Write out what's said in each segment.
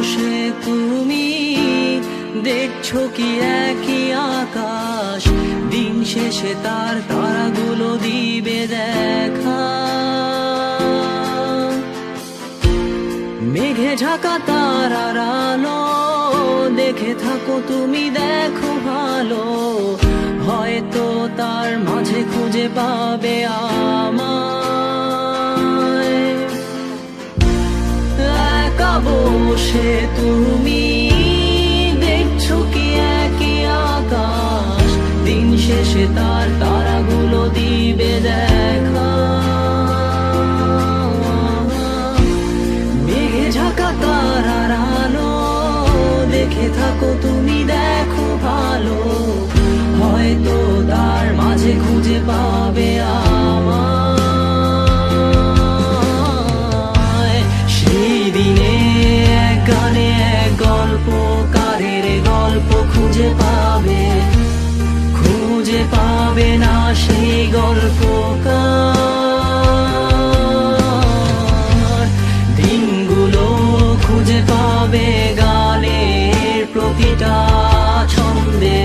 বসে তুমি দেখছো কি একই আকাশ, দিন শেষে তার তারাগুলো দিবে দেখা। মেঘে ঢাকা তারার আলো দেখে থাকো তুমি, দেখো ভালো, হয়তো তার মাঝে খুঁজে পাবে আমায়। একা বসে তুমি দেখছো কি একই আকাশ, দিন শেষে তার তারাগুলো দিবে দেখা। মেঘে ঢাকা তারার আলো দেখে থাকো তুমি, দেখো ভালো, হয়তো তার মাঝে খুঁজে পাবে আমায়। সেই দিনে এক গানে এক গল্পকারের গল্প খুঁজে পাবে, খুঁজে পাবে না সেই গল্পকার। দিনগুলো খুঁজে পাবে গানের প্রতিটা ছন্দে,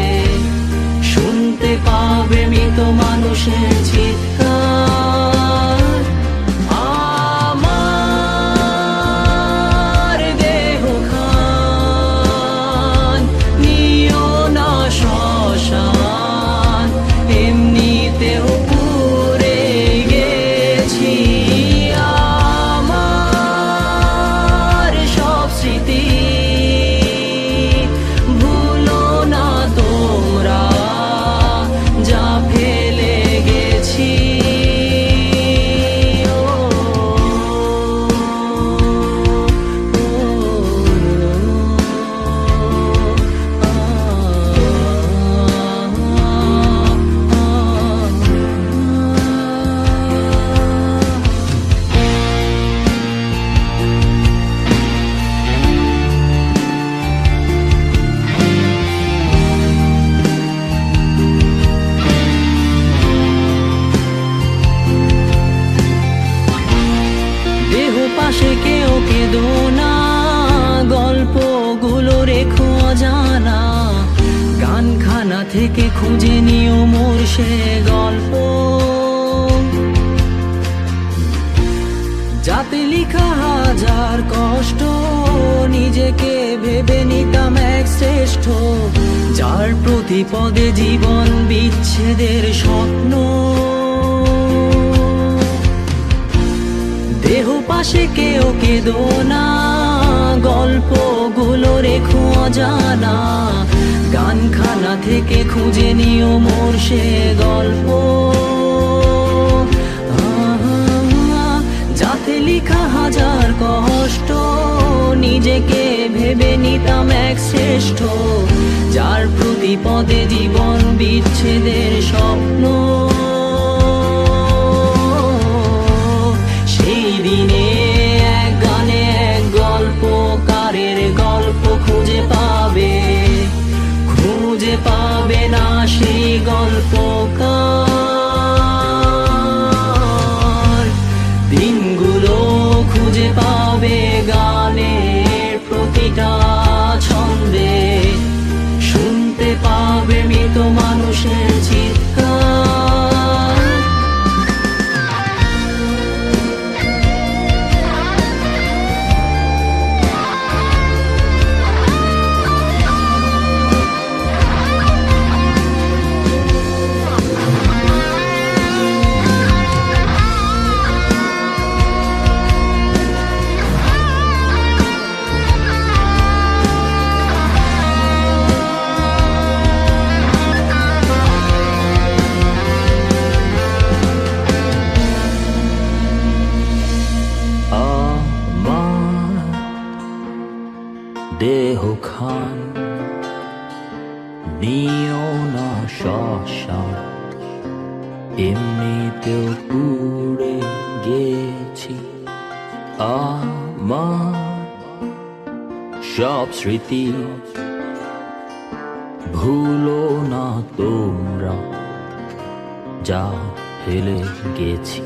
শুনতে পাবে মৃত মানুষের চিৎকার। আমার দেহ খান নিও না শ্মশান, এমনিতেও পুড়ে গেছি। আমার সব স্মৃতি ভুলো না তোমরা, যা ফেলে গেছি। দেহ পাশে কেউ কেঁদো না, গল্পগুলো রেখো অজানা, গানখানা থেকে খুঁজে নিও মোর সে গল্প। যাতে লিখা হাজার কষ্ট, নিজেকে ভেবে নিতাম এক শ্রেষ্ঠ, যার প্রতি পদে জীবন বিচ্ছেদের স্বপ্ন। দেহ পাশে কেউ কেঁদো না, গল্পগুলো রেখো অজানা, গানখানা থেকে খুঁজে নিও মোর সে গল্প। যাতে লিখা হাজার কষ্ট, নিজেকে ভেবে নিতাম এক শ্রেষ্ঠ, যার প্রতি পদে জীবন বিচ্ছেদের স্বপ্ন। সেই দিনে এক গানে এক গল্পকারের গল্প খুঁজে পাবে, খুঁজে পাবে না সেই গল্পকার। দিনগুলো খুঁজে পাবে গানের প্রতিটা ছন্দে, শুনতে পাবে মৃত মানুষের চিৎকার। দেহ খান নিও না শ্মশান, এমনিতেও পুড়ে গেছি। আমার সব স্মৃতি ভুলো না তোমরা, যা ফেলে গেছি।